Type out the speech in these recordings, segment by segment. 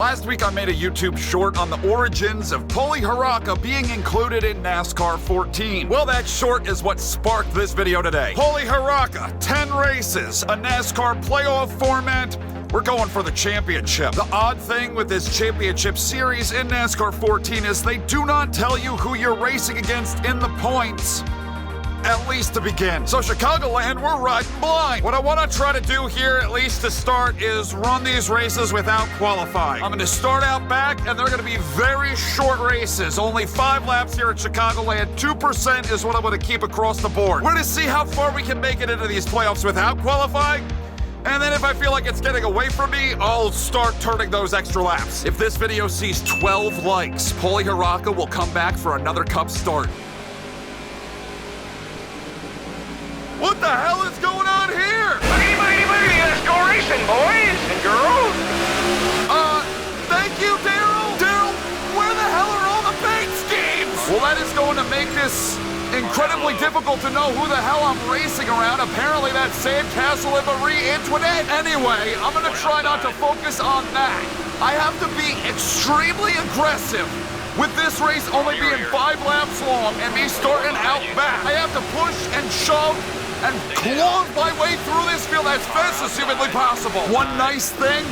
Last week I made a YouTube short on the origins of Paulie Harraka being included in NASCAR 14. Well, that short is what sparked this video today. Paulie Harraka, 10 races, a NASCAR playoff format. We're going for the championship. The odd thing with this championship series in NASCAR 14 is they do not tell you who you're racing against in the points. At least to begin. So Chicagoland, we're riding blind. What I want to try to do here, at least to start, is run these races without qualifying. I'm going to start out back, and they're going to be very short races. Only 5 laps here at Chicagoland. 2% is what I'm going to keep across the board. We're going to see how far we can make it into these playoffs without qualifying. And then if I feel like it's getting away from me, I'll start turning those extra laps. If this video sees 12 likes, Paulie Harraka will come back for another Cup start. What the hell is going on here? Boogie, NASCAR racing, boys and girls. Thank you, Daryl. Daryl, where the hell are all the paint schemes? Well, that is going to make this incredibly difficult to know who the hell I'm racing around. Apparently that's Sandcastle and Marie Antoinette. Anyway, I'm going to try not to focus on that. I have to be extremely aggressive. With this race only being 5 laps long and me starting out back, I have to push and shove and claw my way through this field as fast as humanly possible. One nice thing,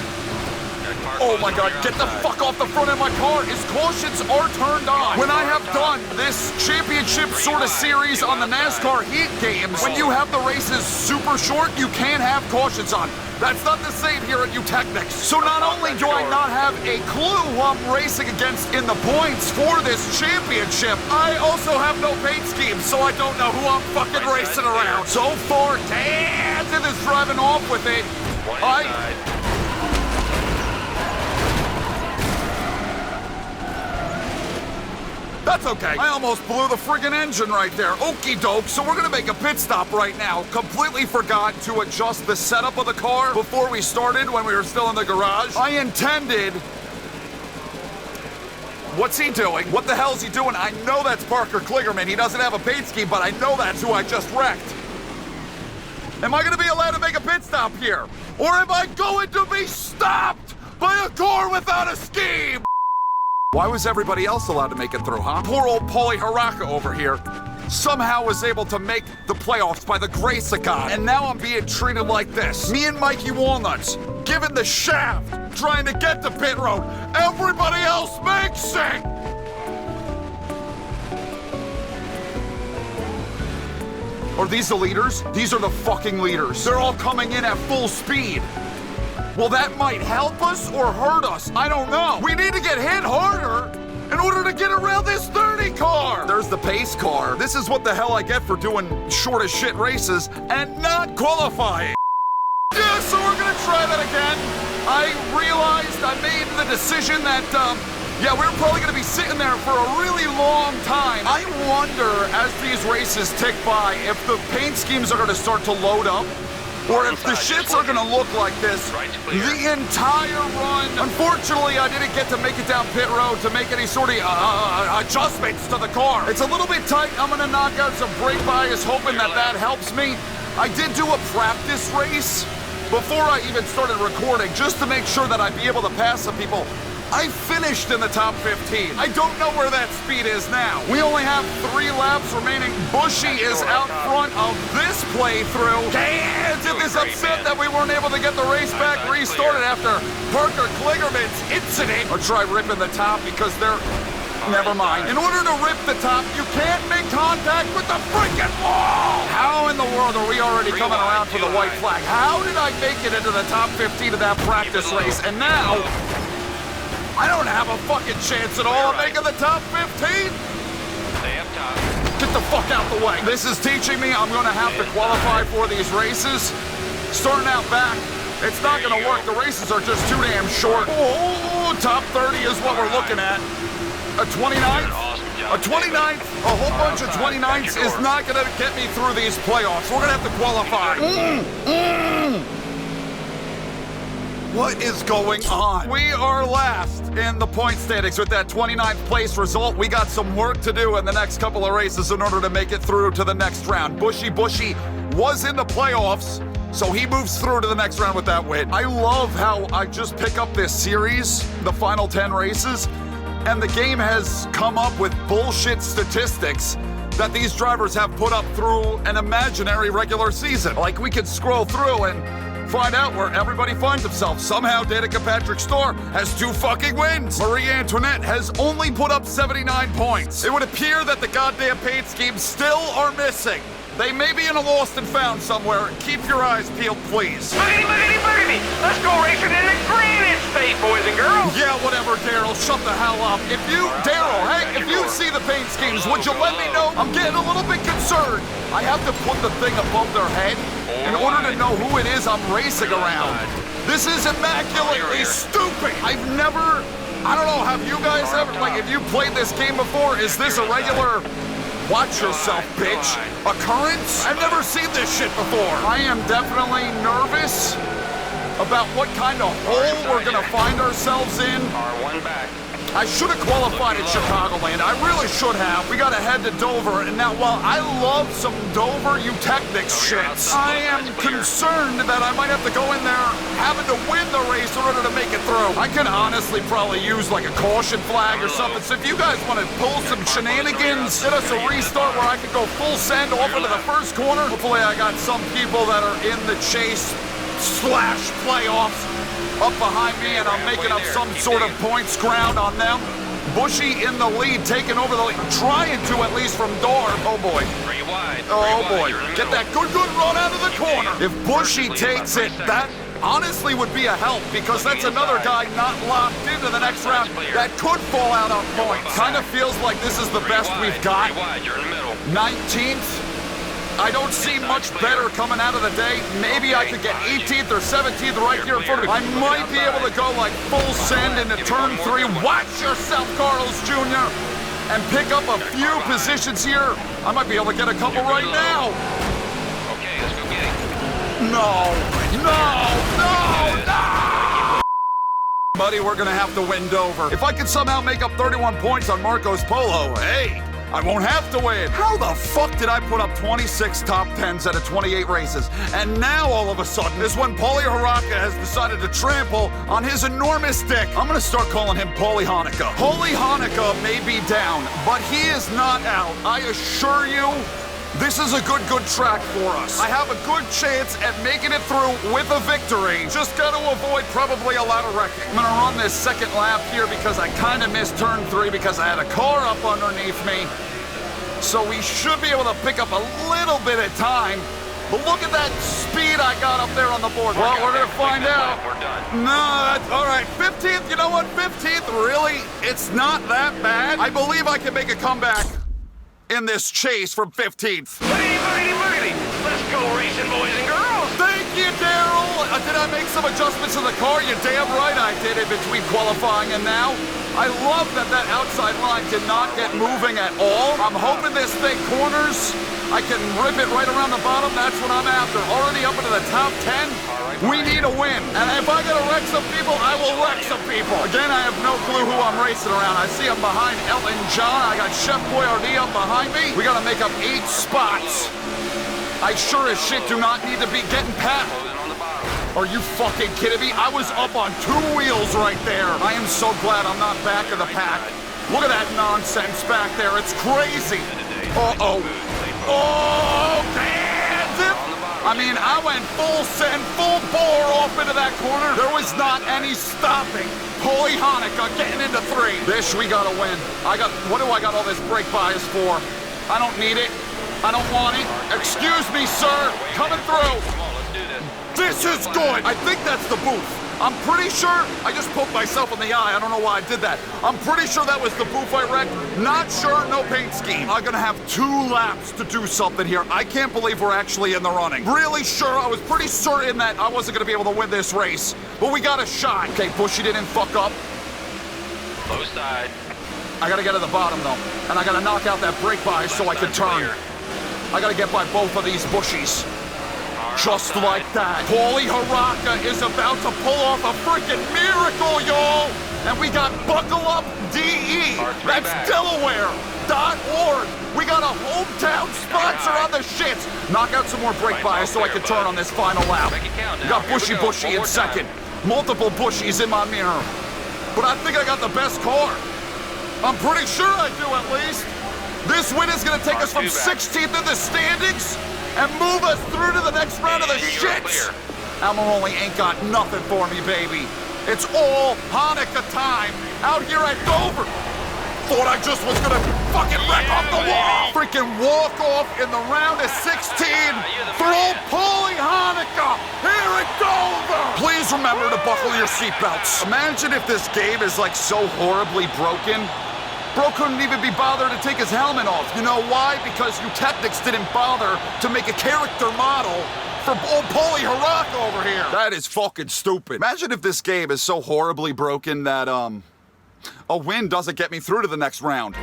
oh my God, get the fuck off the front of my car, is cautions are turned on. When I have done this championship sort of series on the NASCAR heat games, when you have the races super short, you can't have cautions on. That's not the same here at Utechnics. So not only do I not have a clue who I'm racing against in the points for this championship, I also have no paint scheme, so I don't know who I'm fucking racing around. So far, Danton is driving off with it. That's okay. I almost blew the friggin' engine right there. Okie doke. So we're gonna make a pit stop right now. Completely forgot to adjust the setup of the car before we started when we were still in the garage. I intended... What's he doing? What the hell's he doing? I know that's Parker Kligerman. He doesn't have a paint scheme, but I know that's who I just wrecked. Am I gonna be allowed to make a pit stop here? Or am I going to be stopped by a car without a scheme? Why was everybody else allowed to make it through, huh? Poor old Paulie Harraka over here somehow was able to make the playoffs by the grace of God. And now I'm being treated like this. Me and Mikey Walnuts, given the shaft, trying to get to pit road. Everybody else makes it! Are these the leaders? These are the fucking leaders. They're all coming in at full speed. Well, that might help us or hurt us. I don't know. We need to get hit harder in order to get around this 30 car. There's the pace car. This is what the hell I get for doing short as shit races and not qualifying. Yeah, so we're gonna try that again. I realized I made the decision that, yeah, we're probably gonna be sitting there for a really long time. I wonder, as these races tick by, if the paint schemes are gonna start to load up, or if the shits are gonna look like this the entire run. Unfortunately, I didn't get to make it down pit road to make any sort of adjustments to the car. It's a little bit tight. I'm gonna knock out some brake bias, hoping that that helps me. I did do a practice race before I even started recording, just to make sure that I'd be able to pass some people. I finished in the top 15. I don't know where that speed is now. We only have 3 laps remaining. Bushy is out front of this playthrough. Danton is upset that we weren't able to get the race back restarted after Parker Kligerman's incident. Or try ripping the top because they're... Never mind. In order to rip the top, you can't make contact with the freaking wall! How in the world are we already coming around for the white flag? How did I make it into the top 15 of that practice race? And now... I don't have a fucking chance at all of making the top 15. Stay up top. Get the fuck out the way. This is teaching me I'm gonna have to qualify for these races. Starting out back, it's not gonna work. The races are just too damn short. Oh, top 30 is what we're looking at. A 29th? A 29th, a whole bunch of 29ths is not gonna get me through these playoffs. We're gonna have to qualify. What is going on? We are last in the point standings with that 29th place result. We got some work to do in the next couple of races in order to make it through to the next round. Bushy was in the playoffs, So he moves through to the next round with that win. I love how I just pick up this series, the final 10 races, and the game has come up with bullshit statistics that these drivers have put up through an imaginary regular season. Like, we could scroll through and find out where everybody finds himself. Somehow Danica Patrick Starr has 2 fucking wins. Marie Antoinette has only put up 79 points. It would appear that the goddamn paint schemes still are missing. They may be in a lost and found somewhere. Keep your eyes peeled, please. Boogity, boogity, boogity! Let's go racing in the Granite State, boys and girls! Yeah, whatever, Daryl. Shut the hell up. If you see the paint schemes, would you let me know? I'm getting a little bit concerned. I have to put the thing above their head in order to know who it is I'm racing around. This is immaculately stupid. I don't know, have you guys ever, like, if you played this game before, is this a regular... Watch yourself, bitch. Occurrence? I've never seen this shit before. I am definitely nervous about what kind of hole we're gonna find ourselves in. R1 back. I should have qualified at Chicagoland. I really should have. We gotta head to Dover, and now while I love some Dover Eutechnics shits, I am concerned that I might have to go in there having to win the race in order to make it through. I could honestly probably use like a caution flag or something. So if you guys want to pull some shenanigans, get us a restart where I can go full send off into the first corner. Hopefully I got some people that are in the chase / playoffs up behind me, and I'm making up some sort of points ground on them. Bushy in the lead, taking over the lead, trying to at least from door. Oh boy. Oh boy. Get that good run out of the corner. If Bushy takes it, that honestly would be a help, because that's another guy not locked into the next round that could fall out on points. Kind of feels like this is the best we've got. 19th. I don't see much better coming out of the day. Maybe I could get 18th or 17th right here in front of me. I might be able to go like full send into turn 3. Watch yourself, Carlos Jr. And pick up a few positions here. I might be able to get a couple right now. Okay, let's go get it. No. Buddy, we're gonna have to win Dover. If I can somehow make up 31 points on Marco's Polo, hey, I won't have to win. How the fuck did I put up 26 top 10s out of 28 races? And now all of a sudden is when Paulie Harraka has decided to trample on his enormous dick. I'm gonna start calling him Paulie Hanukkah. Paulie Hanukkah may be down, but he is not out. I assure you, this is a good track for us. I have a good chance at making it through with a victory. Just got to avoid probably a lot of wrecking. I'm gonna run this second lap here because I kind of missed turn 3 because I had a car up underneath me. So we should be able to pick up a little bit of time. But look at that speed I got up there on the board. Well, we're gonna find out. We're done. No, all right, 15th, you know what, 15th, really? It's not that bad. I believe I can make a comeback in this chase from 15th. Boogity, boogity, boogity! Let's go racing, boys and girls! Thank you, Daryl! Did I make some adjustments to the car? You're damn right I did in between qualifying and now. I love that outside line did not get moving at all. I'm hoping this thing corners. I can rip it right around the bottom. That's what I'm after. Already up into the top 10. We need a win. And if I gotta wreck some people, I will wreck some people. Again, I have no clue who I'm racing around. I see him behind Elton John. I got Chef Boyardee up behind me. We gotta make up 8 spots. I sure as shit do not need to be getting past. Are you fucking kidding me? I was up on 2 wheels right there. I am so glad I'm not back of the pack. Look at that nonsense back there. It's crazy. Uh-oh. Oh, damn it. I mean, I went full send, full bore off into that corner. There was not any stopping. Paulie Hanukkah getting into 3. This, we gotta win. What do I got all this brake bias for? I don't need it. I don't want it. Excuse me, sir. Coming through. This is good! I think that's the booth. I'm pretty sure I just poked myself in the eye. I don't know why I did that. I'm pretty sure that was the booth I wrecked. Not sure, no paint scheme. I'm gonna have 2 laps to do something here. I can't believe we're actually in the running. Really sure, I was pretty certain that I wasn't gonna be able to win this race. But we got a shot. Okay, Bushy didn't fuck up. Low side. I gotta get to the bottom though. And I gotta knock out that brake bias so I can turn. I gotta get by both of these Bushies. Just like that. Paulie Harraka is about to pull off a freaking miracle, y'all! And we got BuckleUpDE. That's Delaware.org. We got a hometown sponsor on the shits. Knock out some more brake bias so I can turn on this final lap. We got Bushy in second. Multiple Bushies in my mirror. But I think I got the best car. I'm pretty sure I do, at least. This win is going to take us from 16th in the standings and move us through to the next round of the shits. Almiroli ain't got nothing for me, baby. It's all Harraka time out here at Dover. Thought I just was gonna fucking wreck off the wall. Freaking walk off in the round of 16 for old Paulie Harraka here at Dover. Please remember to buckle your seatbelts. Imagine if this game is like so horribly broken. Bro couldn't even be bothered to take his helmet off. You know why? Because you technics didn't bother to make a character model for old Paulie Harraka over here. That is fucking stupid. Imagine if this game is so horribly broken that, a win doesn't get me through to the next round.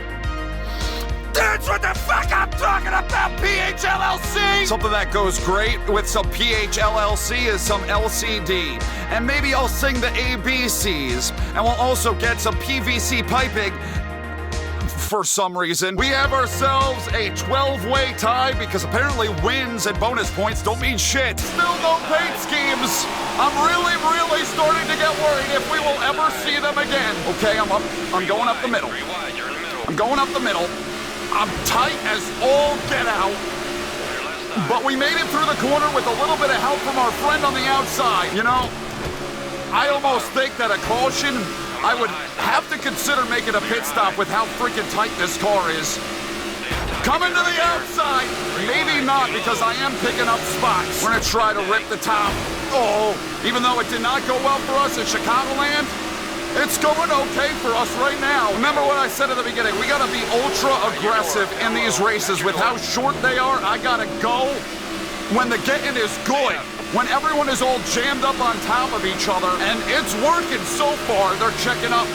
That's what the fuck I'm talking about, PHLLC! Something that goes great with some PHLLC is some LCD. And maybe I'll sing the ABCs. And we'll also get some PVC piping. For some reason, we have ourselves a 12-way tie because apparently wins and bonus points don't mean shit. Still no paint schemes. I'm really starting to get worried if we will ever see them again. Okay, I'm going up the middle. I'm going up the middle. I'm tight as all get out. But we made it through the corner with a little bit of help from our friend on the outside. You know, I almost think that a caution, I would have to consider making a pit stop with how freaking tight this car is. Coming to the outside, maybe not because I am picking up spots. We're gonna try to rip the top. Oh, even though it did not go well for us in Chicagoland, it's going okay for us right now. Remember what I said at the beginning, we gotta be ultra aggressive in these races with how short they are. I gotta go when the getting is good. When everyone is all jammed up on top of each other, and it's working so far. They're checking up.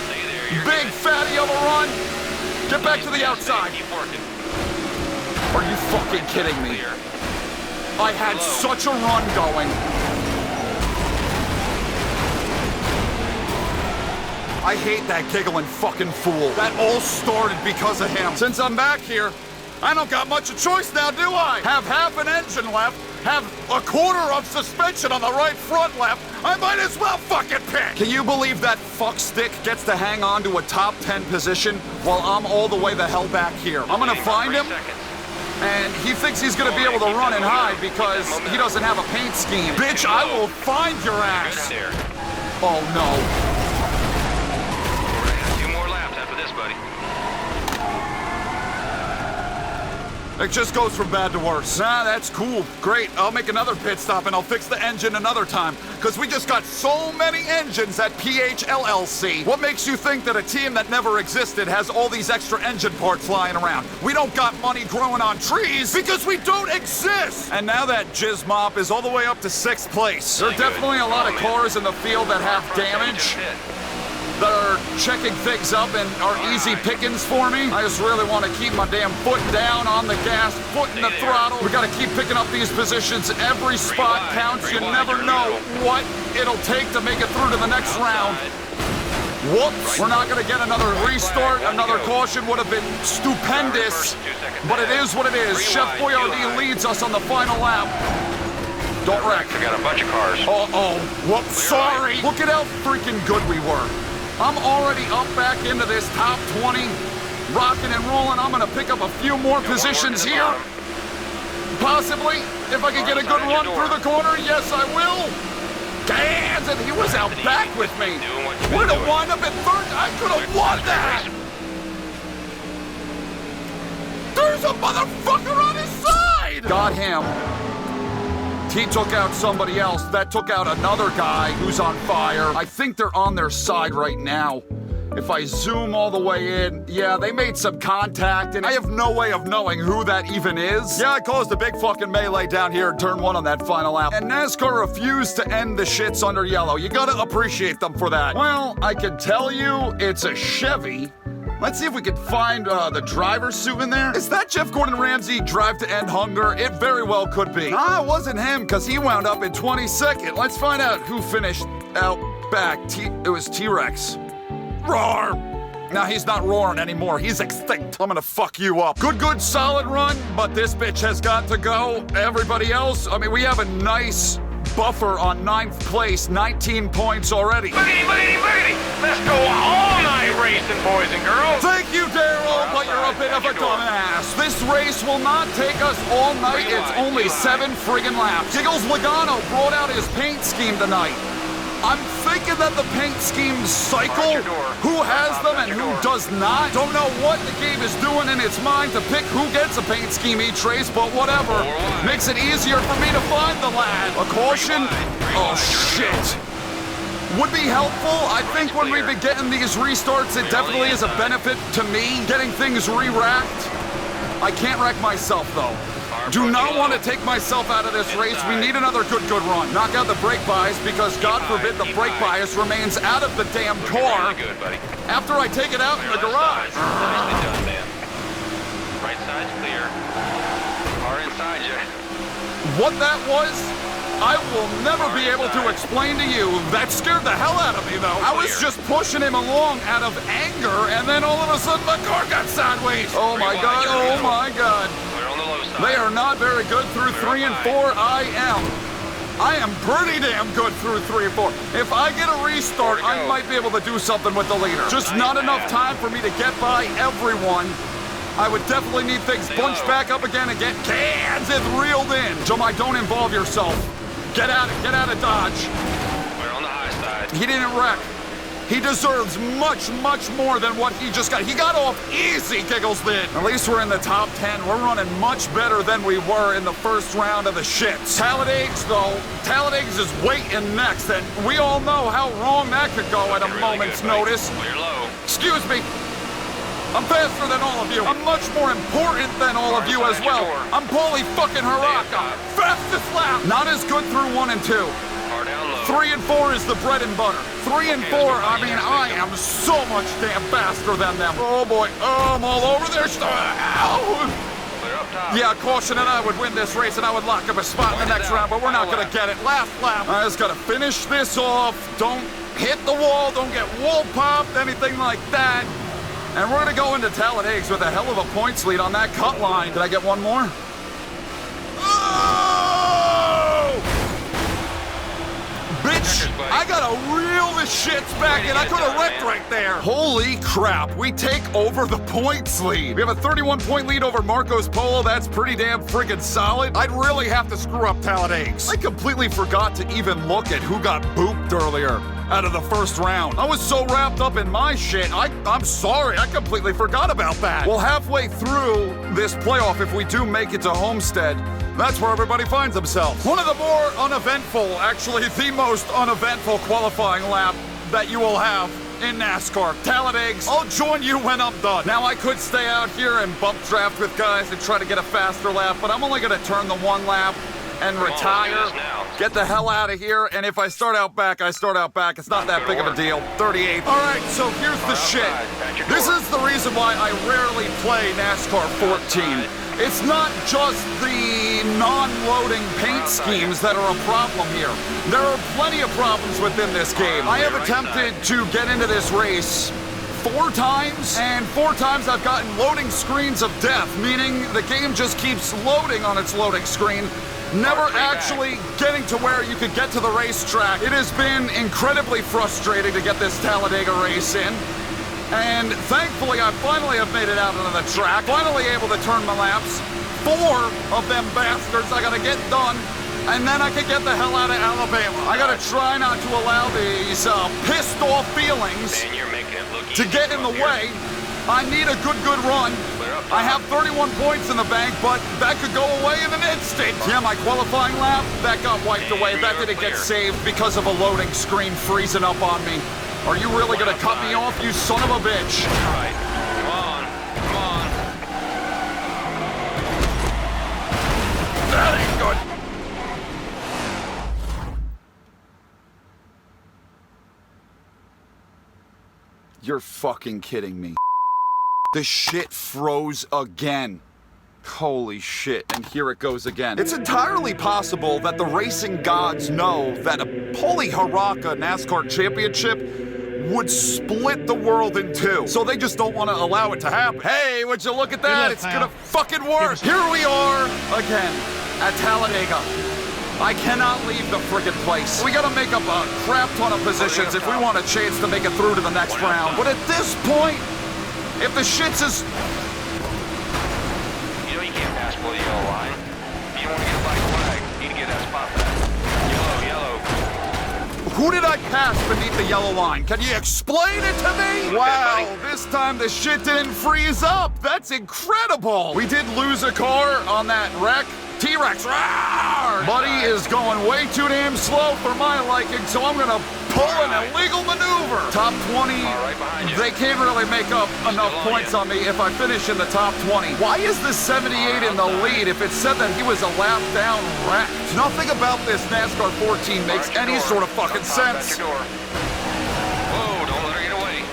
Big fatty of a run. Get back to the outside. Are you fucking kidding me? I had such a run going. I hate that giggling fucking fool. That all started because of him. Since I'm back here, I don't got much of a choice now, do I? Have half an engine left. Have a quarter of suspension on the right front left, I might as well fucking pit! Can you believe that fuckstick gets to hang on to a top 10 position while I'm all the way the hell back here? I'm gonna find him, and he thinks he's gonna be able to run and hide because he doesn't have a paint scheme. Bitch, I will find your ass! Oh no. We're gonna have 2 more laps after this, buddy. It just goes from bad to worse. Ah, that's cool. Great. I'll make another pit stop and I'll fix the engine another time. Because we just got so many engines at PHLLC. What makes you think that a team that never existed has all these extra engine parts lying around? We don't got money growing on trees because we don't exist! And now that Jizz Mop is all the way up to 6th place. There are definitely a lot of cars in the field that have damage, that are checking things up and are easy pickings for me. I just really want to keep my damn foot down on the gas, foot in the throttle. We got to keep picking up these positions. Every spot counts. You never know what it'll take to make it through to the next round. Whoops. We're not going to get another restart. Another caution would have been stupendous. But it is what it is. Chef Boyardee leads us on the final lap. Don't wreck. I got a bunch of cars. Uh-oh. Whoops. Sorry. Look at how freaking good we were. I'm already up back into this top 20, rocking and rolling. I'm gonna pick up a few more positions here. Possibly, if I can get a good run through the corner, yes I will. Damn, and he was out back with me. We're gonna wind up in 3rd. I could have won that. There's a motherfucker on his side. Got him. He took out somebody else. That took out another guy who's on fire. I think they're on their side right now. If I zoom all the way in, yeah, they made some contact, and I have no way of knowing who that even is. Yeah, I caused a big fucking melee down here in turn 1 on that final lap. And NASCAR refused to end the shits under yellow. You gotta appreciate them for that. Well, I can tell you it's a Chevy. Let's see if we can find the driver's suit in there. Is that Jeff Gordon Ramsay Drive to End Hunger? It very well could be. Ah, it wasn't him, because he wound up in 22nd. Let's find out who finished out back. It was T-Rex. Roar! Now he's not roaring anymore, he's extinct. I'm gonna fuck you up. Good, solid run, but this bitch has got to go. Everybody else, I mean, we have a nice buffer on 9th place, 19 points already. Boogity, boogity, boogity. Let's go all night racing, boys and girls. Thank you, Daryl, but you're a bit of a dumbass. This race will not take us all night. It's only 7 friggin' laps. Giggles Logano brought out his paint scheme tonight. I'm thinking that the paint schemes cycle, who has them and who does not. Don't know what the game is doing in its mind to pick who gets a paint scheme each race, but whatever. Makes it easier for me to find the lad. A caution? Oh, shit. Would be helpful. I think when we've been getting these restarts, it definitely is a benefit to me, getting things re-racked. I can't wreck myself, though. Do not want to take myself out of this race. We need another good run. Knock out the brake bias because, God forbid, the brake bias remains out of the damn car after I take it out in the garage. Right side's clear. Car inside you. What that was, I will never be able to explain to you. That scared the hell out of me, though. I was just pushing him along out of anger, and then all of a sudden my car got sideways. Oh my God, oh my God. They are not very good through 3 and 4. I am pretty damn good through 3 and 4. If I get a restart, I might be able to do something with the leader. Just not enough time for me to get by everyone. I would definitely need things bunched back up again and get cans and reeled in. Jomai, don't involve yourself. Get out of Dodge. We're on the high side. He didn't wreck. He deserves much more than what he just got. He got off easy, Giggles did. At least we're in the top 10. We're running much better than we were in the first round of the shits. Talladeg's, though, Talladeg's is waiting next, and we all know how wrong that could go at a moment's notice. Clear low. Excuse me. I'm faster than all of you. I'm much more important than all of you as well. I'm Paulie fucking Harraka. Fastest lap. Not as good through 1 and 2. 3 and 4 is the bread and butter. 3 and 4, I mean, I am so much damn faster than them. Oh boy, I'm all over their stuff. Yeah, caution and I would win this race and I would lock up a spot in the next round, but we're not gonna get it. Last lap. I just gotta finish this off. Don't hit the wall, don't get wall popped, anything like that. And we're gonna go into Talladeg's with a hell of a points lead on that cut line. Did I get one more? Bitch, I gotta reel the shits back in. I could have wrecked right there. Holy crap, we take over the points lead. We have a 31-point lead over Marco's Polo. That's pretty damn friggin' solid. I'd really have to screw up Talladeg's. I completely forgot to even look at who got booped earlier out of the first round. I was so wrapped up in my shit. I'm sorry, I completely forgot about that. Well, halfway through this playoff, if we do make it to Homestead, that's where everybody finds themselves. One of the more uneventful, actually the most uneventful qualifying lap that you will have in NASCAR. Talladeg's, I'll join you when I'm done. Now, I could stay out here and bump draft with guys and try to get a faster lap, but I'm only gonna turn the 1 lap and retire, get the hell out of here, and if I start out back, I start out back. It's not that big of a deal. 38. All right, so here's the shit. This is the reason why I rarely play NASCAR 14. It's not just the non-loading paint schemes that are a problem here. There are plenty of problems within this game. I have attempted to get into this race 4 times, and 4 times I've gotten loading screens of death, meaning the game just keeps loading on its loading screen, never actually getting to where you could get to the racetrack. It has been incredibly frustrating to get this Talladega race in. And thankfully, I finally have made it out onto the track. Finally able to turn my laps. 4 of them bastards I gotta get done. And then I can get the hell out of Alabama. I gotta try not to allow these pissed off feelings to get in the way. I need a good run. I have 31 points in the bank, but that could go away in an instant. Yeah, my qualifying lap, that got wiped away. That didn't get saved because of a loading screen freezing up on me. Are you really gonna cut me off, you son of a bitch? All right, come on. That ain't good. You're fucking kidding me. The shit froze again. Holy shit, and here it goes again. It's entirely possible that the racing gods know that a Paulie Harraka NASCAR championship would split the world in two. So they just don't want to allow it to happen. Hey, would you look at that? It's gonna fucking work. Here we are again at Talladega. I cannot leave the friggin' place. We gotta make up a crap ton of positions if we want a chance to make it through to the next round. But at this point, if the shits is... You know you can't pass below the yellow line. If you don't want to get a black flag, you need to get that spot back. Yellow. Who did I pass beneath the yellow line? Can you explain it to me? Wow, this time the shit didn't freeze up. That's incredible. We did lose a car on that wreck. T-Rex, rawr! Buddy is going way too damn slow for my liking, so I'm gonna pull an illegal maneuver. Top 20, they can't really make up enough points on me if I finish in the top 20. Why is the 78 in the lead if it said that he was a lap down wrecked? Nothing about this NASCAR 14 makes any sort of fucking sense.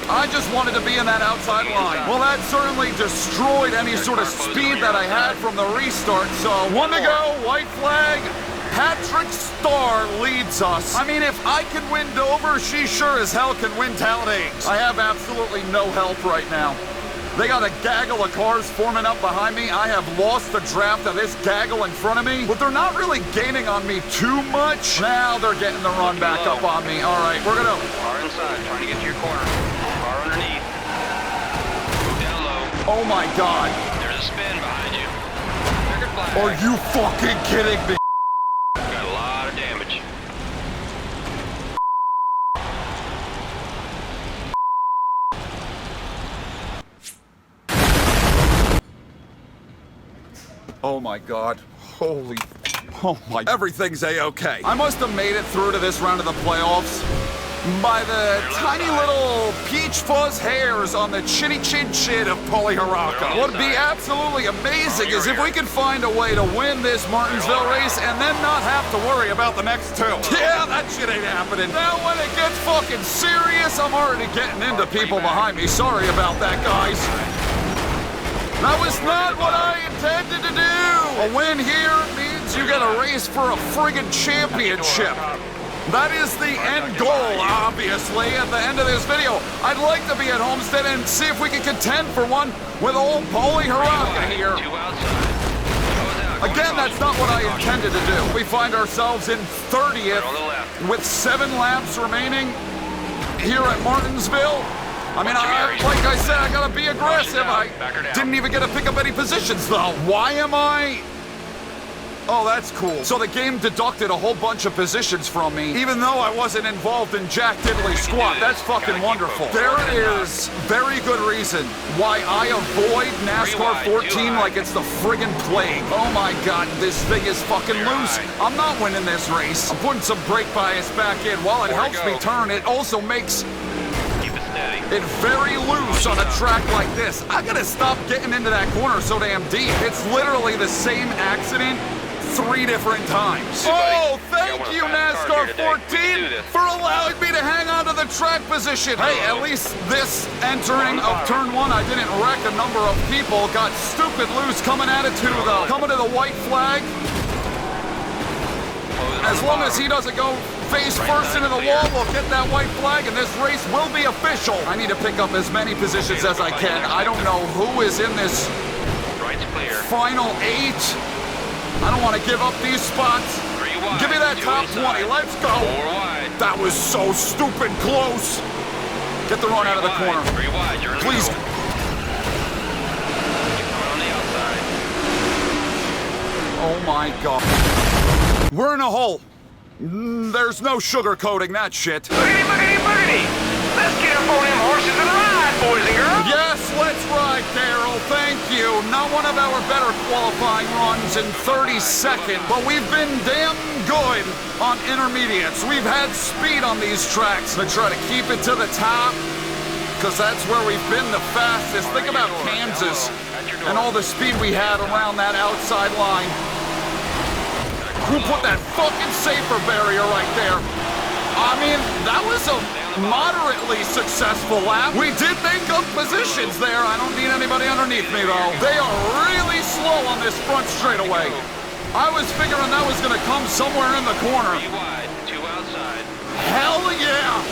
I just wanted to be in that outside line. Well, that certainly destroyed any sort of speed that I had from the restart. So, 1 to go, white flag. Patrick Starr leads us. I mean, if I can win Dover, she sure as hell can win Talladega. I have absolutely no help right now. They got a gaggle of cars forming up behind me. I have lost the draft of this gaggle in front of me, but they're not really gaining on me too much. Now they're getting the run back up on me. All right, we're gonna... Car inside, trying to get to your corner. Car underneath. Move down low. Oh my God. There's a spin behind you. Checkered flag. Are you fucking kidding me? Got a lot of damage. Oh my God. Holy... Oh my... Everything's A-okay. I must have made it through to this round of the playoffs by the tiny little peach fuzz hairs on the chinny chin chin of Paulie Harraka. What would be absolutely amazing is if we could find a way to win this Martinsville race and then not have to worry about the next two. Yeah, that shit ain't happening. Now when it gets fucking serious, I'm already getting into people behind me. Sorry about that, guys. That was not what I intended to do! A win here means you get a race for a friggin' championship. That is the end goal, obviously, at the end of this video. I'd like to be at Homestead and see if we can contend for one with old Paulie Harraka here. Again, that's not what I intended to do. We find ourselves in 30th with 7 laps remaining here at Martinsville. I mean, like I said, I gotta be aggressive. I didn't even get to pick up any positions, though. Why am I... Oh, that's cool. So the game deducted a whole bunch of positions from me, even though I wasn't involved in Jack Diddley squat. That's fucking wonderful. There is very good reason why I avoid NASCAR 14 like it's the friggin' plague. Oh my God, this thing is fucking loose. I'm not winning this race. I'm putting some brake bias back in. While it helps me turn, it also makes... It's very loose on a track like this. I gotta stop getting into that corner so damn deep. It's literally the same accident 3 different times. Oh, thank you, NASCAR 14, for allowing me to hang on to the track position. Hey, at least this entering of turn 1, I didn't wreck a number of people. Got stupid loose coming at it too, though. Coming to the white flag. As long as he doesn't go face first into the wall, we'll get that white flag and this race will be official. I need to pick up as many positions as I can. I don't know who is in this final 8. I don't want to give up these spots. Give me that top 20. Let's go. That was so stupid close. Get the run out of the corner. Please. Oh my God. We're in a hole. There's no sugarcoating that shit. Boogity, boogity, boogity! Let's get up on them horses and ride, boys and girls! Yes, let's ride, Daryl. Thank you. Not one of our better qualifying runs in 32nd, but we've been damn good on intermediates. We've had speed on these tracks to try to keep it to the top, because that's where we've been the fastest. Think about Kansas and all the speed we had around that outside line. Who put that fucking safer barrier right there? I mean, that was a moderately successful lap. We did make up positions there. I don't need anybody underneath me, though. They are really slow on this front straightaway. I was figuring that was going to come somewhere in the corner. 3 wide, 2 outside. Hell yeah!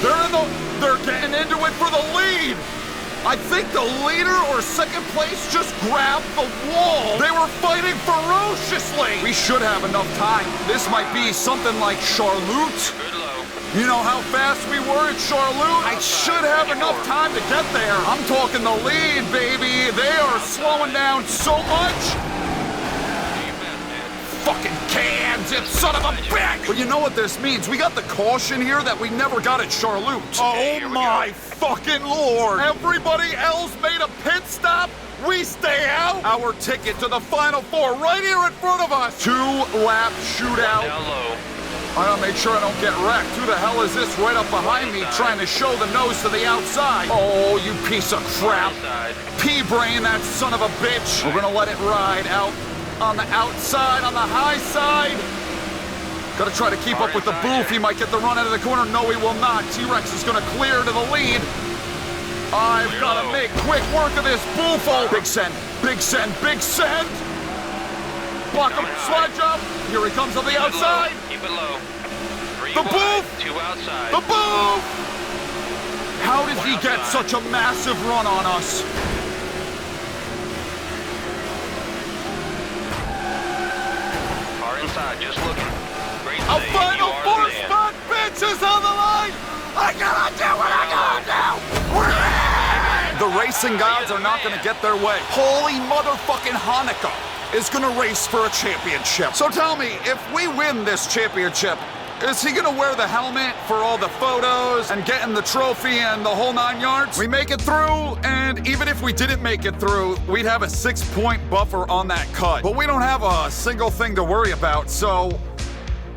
They're getting into it for the lead. I think the leader or second place just grabbed the wall. They were fighting ferociously. We should have enough time. This might be something like Charlotte. Good low. You know how fast we were at Charlotte? I should have enough time to get there. I'm talking the lead, baby. They are slowing down so much. Fucking cans, you son of a bitch! But you know what this means? We got the caution here that we never got at Charlotte. Oh my fucking lord! Everybody else made a pit stop. We stay out. Our ticket to the Final Four right here in front of us. 2-lap shootout. Down low. I gotta make sure I don't get wrecked. Who the hell is this right up behind me trying to show the nose to the outside? Oh, you piece of crap. P-brain, that son of a bitch. We're gonna let it ride out. On the outside, on the high side. Gotta try to keep up with the boof. He might get the run out of the corner. No, he will not. T-Rex is gonna clear to the lead. I've gotta make quick work of this boofo. Big send, big send, big send. Block him, slide jump. Here he comes on the outside. Keep it low. The boof. 2 outside. The boof. How did he get such a massive run on us? Inside, just looking. Great A save. Final You are Four the man. spot, bitches on the line! I gotta do what I gotta do! The racing gods are not gonna get their way. Holy motherfucking Hanukkah is gonna race for a championship. So tell me, if we win this championship, is he gonna wear the helmet for all the photos and getting the trophy and the whole 9 yards? We make it through, and even if we didn't make it through, we'd have a 6-point buffer on that cut. But we don't have a single thing to worry about, so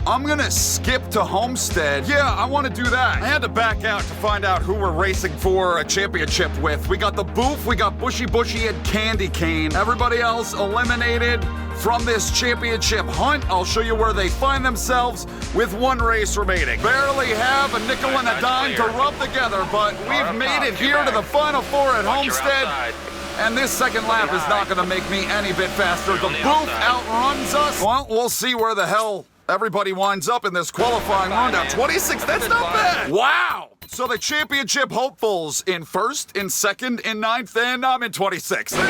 I'm gonna skip to Homestead. Yeah, I wanna do that. I had to back out to find out who we're racing for a championship with. We got the Boof, we got Bushy Bushy, and Candy Cane. Everybody else eliminated from this championship hunt. I'll show you where they find themselves with 1 race remaining. Barely have a nickel and a dime to rub together, but we've made it here to the Final Four at Homestead. And this second lap is not gonna make me any bit faster. The Boof outruns us. Well, we'll see where the hell everybody winds up in this qualifying rundown. 26, that's not bad. Wow. So the championship hopefuls in 1st, in 2nd, in 9th, and I'm in 26. Movie.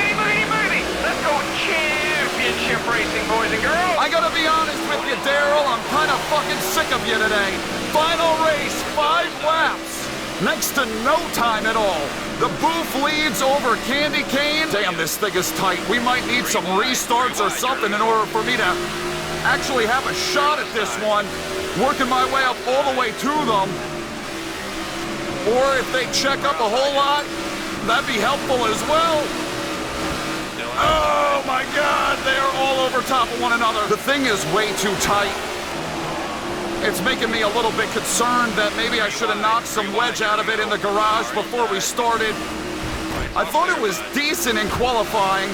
Let's go championship racing, boys and girls. I gotta be honest with you, Daryl. I'm kind of fucking sick of you today. Final race, 5 laps. Next to no time at all. The Boof leads over Candy Cane. Damn, this thing is tight. We might need some restarts or something in order for me to actually have a shot at this one. Working my way up all the way to them. Or if they check up a whole lot, that'd be helpful as well. Oh my God, they are all over top of one another. The thing is way too tight. It's making me a little bit concerned that maybe I should have knocked some wedge out of it in the garage before we started. I thought it was decent in qualifying,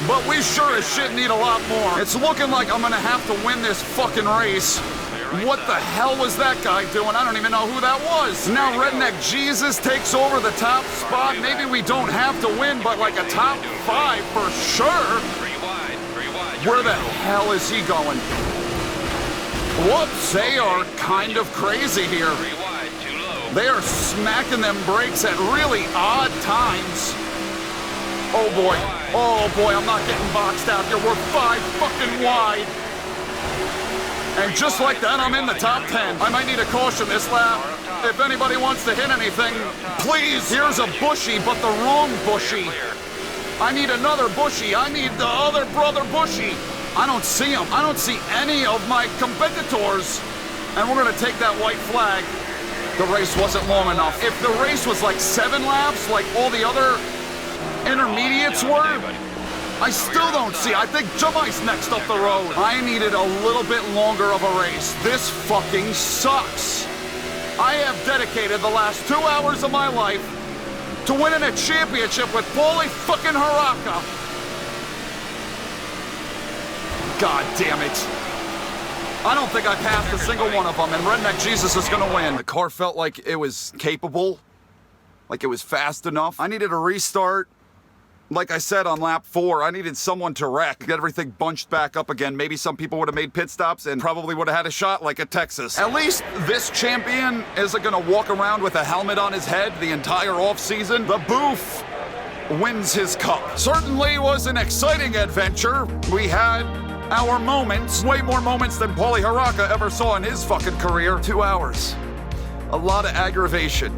but we sure as shit need a lot more. It's looking like I'm gonna have to win this fucking race. What the hell was that guy doing? I don't even know who that was. Now Redneck Jesus takes over the top spot. Maybe we don't have to win, but like a top 5 for sure. 3 wide. Where the hell is he going? Whoops, they are kind of crazy here. 3 wide, too low. They are smacking them brakes at really odd times. Oh boy, I'm not getting boxed out here. We're 5 fucking wide. And just like that, I'm in the top 10. I might need a caution this lap. If anybody wants to hit anything, please. Here's a Bushy, but the wrong Bushy. I need another Bushy. I need the other brother Bushy. I don't see him. I don't see any of my competitors. And we're gonna take that white flag. The race wasn't long enough. If the race was like 7 laps, like all the other intermediates were, I still don't see. I think Jamai's next up the road. I needed a little bit longer of a race. This fucking sucks. I have dedicated the last 2 hours of my life to winning a championship with Paulie fucking Harraka. God damn it. I don't think I passed a single one of them, and Redneck Jesus is gonna win. The car felt like it was capable, like it was fast enough. I needed a restart. Like I said on lap 4, I needed someone to wreck, get everything bunched back up again. Maybe some people would have made pit stops and probably would have had a shot like at Texas. At least this champion isn't gonna walk around with a helmet on his head the entire offseason. The boof wins his cup. Certainly was an exciting adventure. We had our moments, way more moments than Paulie Harraka ever saw in his fucking career. 2 hours. A lot of aggravation.